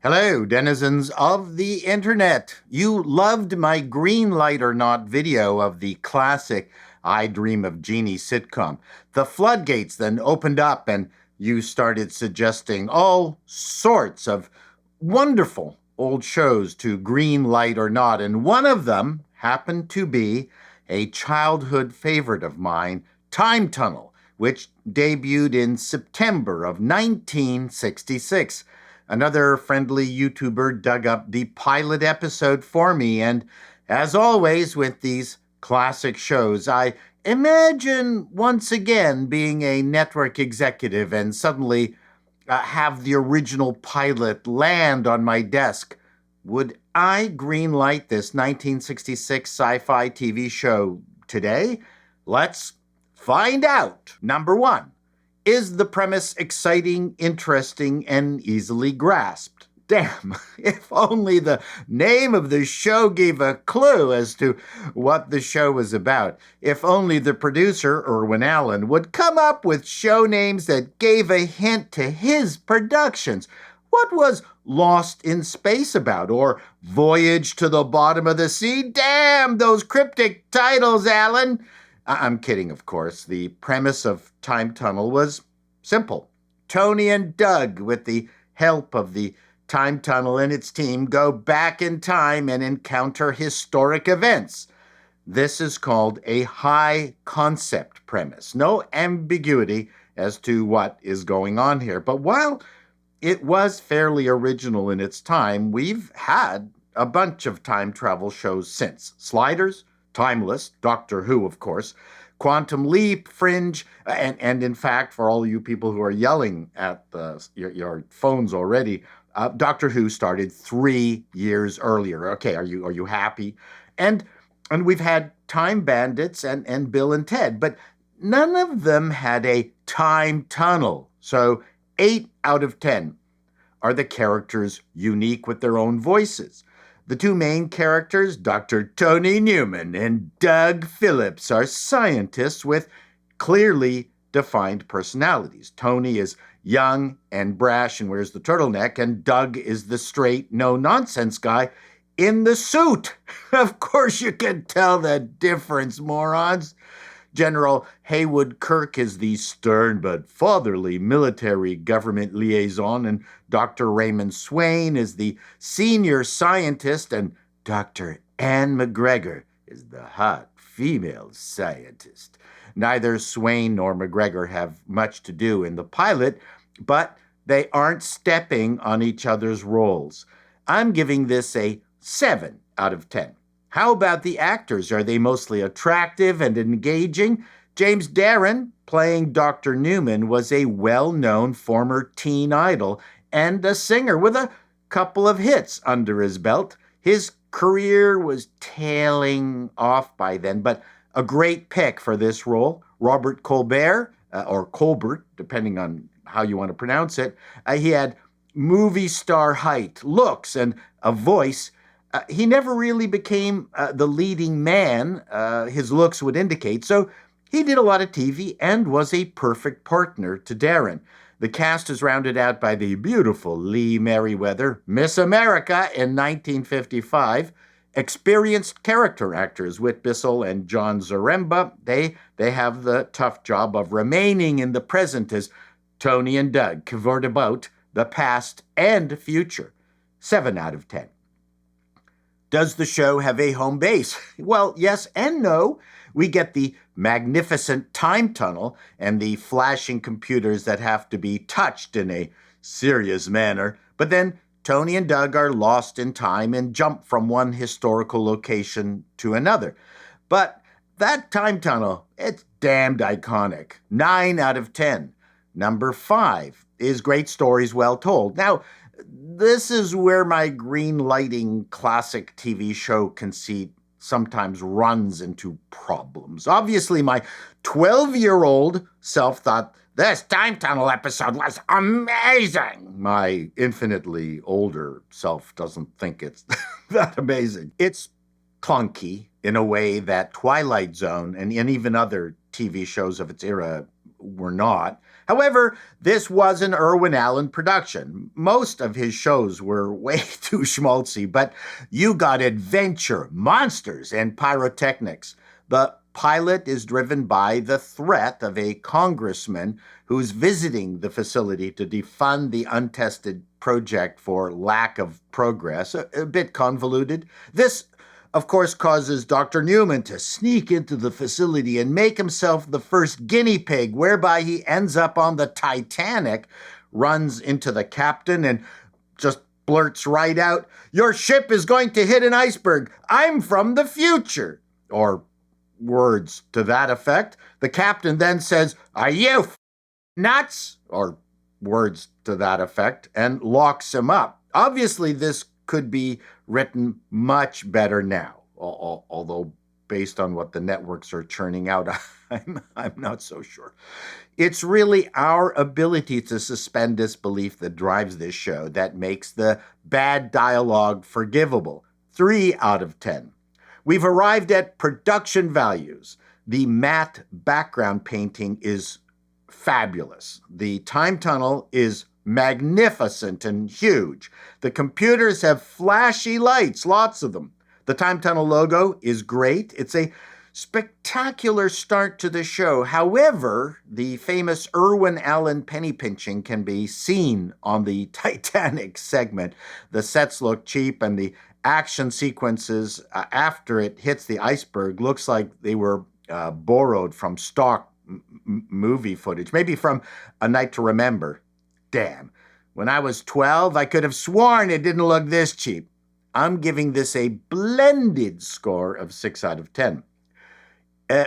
Hello, denizens of the internet. You loved my green light or not video of the classic I Dream of Jeannie sitcom. The floodgates then opened up and you started suggesting all sorts of wonderful old shows to green light or not. And one of them happened to be a childhood favorite of mine, Time Tunnel, which debuted in September of 1966. Another friendly YouTuber dug up the pilot episode for me, and as always with these classic shows, I imagine once again being a network executive and suddenly have the original pilot land on my desk. Would I greenlight this 1966 sci-fi TV show today? Let's find out. Number one. Is the premise exciting, interesting, and easily grasped? Damn, if only the name of the show gave a clue as to what the show was about. If only the producer, Irwin Allen, would come up with show names that gave a hint to his productions. What was Lost in Space about? Or Voyage to the Bottom of the Sea? Damn, those cryptic titles, Allen! I'm kidding, of course. The premise of Time Tunnel was simple. Tony and Doug, with the help of the Time Tunnel and its team, go back in time and encounter historic events. This is called a high concept premise. No ambiguity as to what is going on here. But while it was fairly original in its time, we've had a bunch of time travel shows since. Sliders, Timeless, Doctor Who, of course, Quantum Leap, Fringe, and in fact, for all you people who are yelling at your phones already, Doctor Who started 3 years earlier. Okay, are you happy? And we've had Time Bandits and Bill and Ted, but none of them had a time tunnel. So 8 out of 10 are the characters unique with their own voices. The two main characters, Dr. Tony Newman and Doug Phillips, are scientists with clearly defined personalities. Tony is young and brash and wears the turtleneck, and Doug is the straight, no-nonsense guy in the suit. Of course you can tell the difference, morons. General Haywood Kirk is the stern but fatherly military government liaison, and Dr. Raymond Swain is the senior scientist, and Dr. Anne McGregor is the hot female scientist. Neither Swain nor McGregor have much to do in the pilot, but they aren't stepping on each other's roles. I'm giving this a 7 out of 10. How about the actors? Are they mostly attractive and engaging? James Darren, playing Dr. Newman, was a well-known former teen idol and a singer with a couple of hits under his belt. His career was tailing off by then, but a great pick for this role. Robert Colbert, or Colbert, depending on how you want to pronounce it, he had movie star height, looks, and a voice. He never really became the leading man, his looks would indicate, so he did a lot of TV and was a perfect partner to Darren. The cast is rounded out by the beautiful Lee Merriweather, Miss America in 1955, experienced character actors Whit Bissell and John Zaremba. They have the tough job of remaining in the present as Tony and Doug cavort about the past and future. 7 out of 10. Does the show have a home base? Well, yes and no. We get the magnificent time tunnel and the flashing computers that have to be touched in a serious manner. But then Tony and Doug are lost in time and jump from one historical location to another. But that time tunnel, it's damned iconic. 9 out of 10. Number 5 is great stories well told. Now, this is where my green lighting classic TV show conceit sometimes runs into problems. Obviously, my 12-year-old self thought this time tunnel episode was amazing. My infinitely older self doesn't think it's that amazing. It's clunky in a way that Twilight Zone and even other TV shows of its era were not. However, this was an Irwin Allen production. Most of his shows were way too schmaltzy, but you got adventure, monsters, and pyrotechnics. The pilot is driven by the threat of a congressman who's visiting the facility to defund the untested project for lack of progress. A bit convoluted. This, of course, causes Dr. Newman to sneak into the facility and make himself the first guinea pig, whereby he ends up on the Titanic, runs into the captain, and just blurts right out, "Your ship is going to hit an iceberg. I'm from the future." Or words to that effect. The captain then says, "Are you nuts?" Or words to that effect, and locks him up. Obviously, this could be written much better now, although based on what the networks are churning out, I'm not so sure. It's really our ability to suspend disbelief that drives this show, that makes the bad dialogue forgivable. 3 out of 10. We've arrived at production values. The matte background painting is fabulous. The time tunnel is magnificent and huge. The computers have flashy lights, lots of them. The time tunnel logo is great. It's a spectacular start to the show. However, the famous Irwin Allen penny pinching can be seen on the Titanic segment. The sets look cheap, and the action sequences after it hits the iceberg looks like they were borrowed from stock movie footage, maybe from A Night to Remember. Damn. When I was 12, I could have sworn it didn't look this cheap. I'm giving this a blended score of 6 out of 10.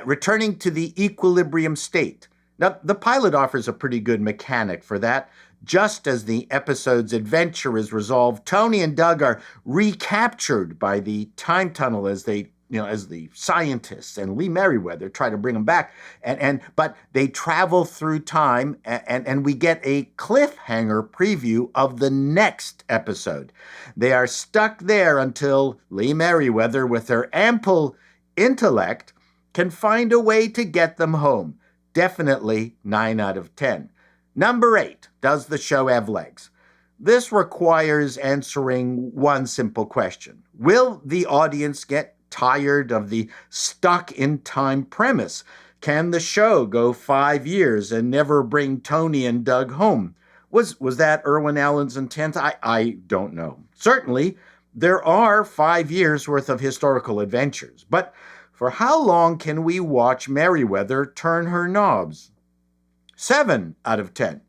Returning to the equilibrium state. Now, the pilot offers a pretty good mechanic for that. Just as the episode's adventure is resolved, Tony and Doug are recaptured by the time tunnel as they, as the scientists and Lee Merriweather try to bring them back. But they travel through time, and we get a cliffhanger preview of the next episode. They are stuck there until Lee Merriweather, with her ample intellect, can find a way to get them home. Definitely 9 out of 10. Number 8, does the show have legs? This requires answering one simple question. Will the audience get tired of the stuck-in-time premise? Can the show go 5 years and never bring Tony and Doug home? Was that Irwin Allen's intent? I don't know. Certainly, there are 5 years' worth of historical adventures, but for how long can we watch Merriweather turn her knobs? 7 out of 10.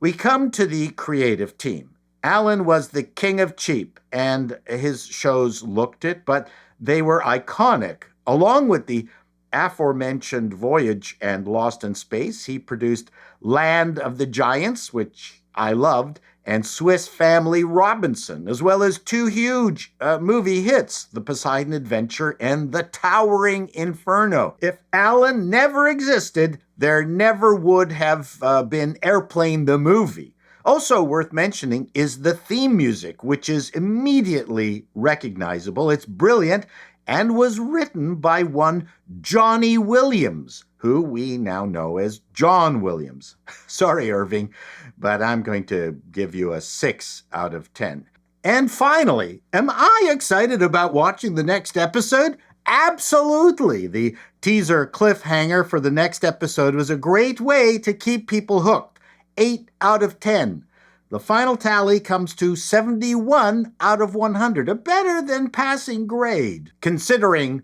We come to the creative team. Allen was the king of cheap, and his shows looked it, but they were iconic. Along with the aforementioned Voyage and Lost in Space, he produced Land of the Giants, which I loved, and Swiss Family Robinson, as well as 2 huge movie hits, The Poseidon Adventure and The Towering Inferno. If Allen never existed, there never would have been Airplane the movie. Also worth mentioning is the theme music, which is immediately recognizable. It's brilliant and was written by one Johnny Williams, who we now know as John Williams. Sorry, Irving, but I'm going to give you a 6 out of 10. And finally, am I excited about watching the next episode? Absolutely. The teaser cliffhanger for the next episode was a great way to keep people hooked. 8 out of 10. The final tally comes to 71 out of 100, a better than passing grade, considering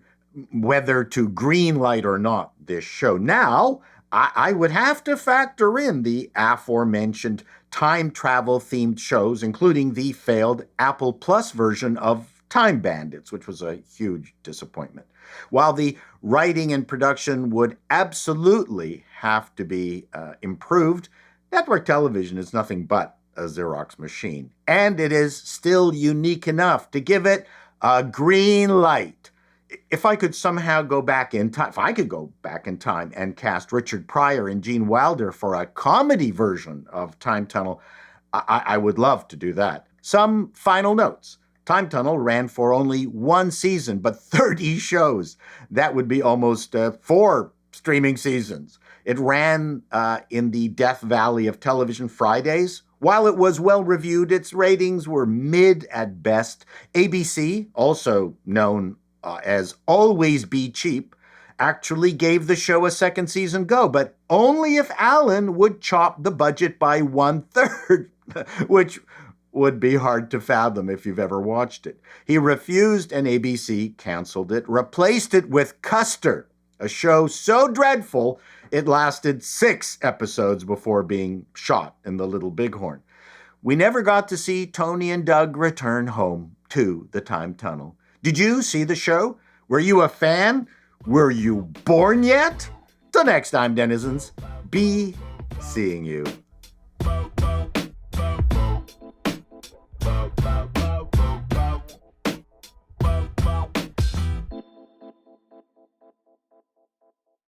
whether to greenlight or not this show. Now, I would have to factor in the aforementioned time travel themed shows, including the failed Apple Plus version of Time Bandits, which was a huge disappointment. While the writing and production would absolutely have to be improved, network television is nothing but a Xerox machine, and it is still unique enough to give it a green light. If I could somehow go back in time, if I could go back in time and cast Richard Pryor and Gene Wilder for a comedy version of Time Tunnel, I would love to do that. Some final notes. Time Tunnel ran for only 1 season, but 30 shows. That would be almost 4 streaming seasons. It ran in the Death Valley of television Fridays. While it was well reviewed, its ratings were mid at best. ABC, also known as Always Be Cheap, actually gave the show a second season go, but only if Alan would chop the budget by 1/3, which would be hard to fathom if you've ever watched it. He refused, and ABC canceled it, replaced it with Custer, a show so dreadful it lasted 6 episodes before being shot in the Little Bighorn. We never got to see Tony and Doug return home to the time tunnel. Did you see the show? Were you a fan? Were you born yet? Till next time, denizens, be seeing you.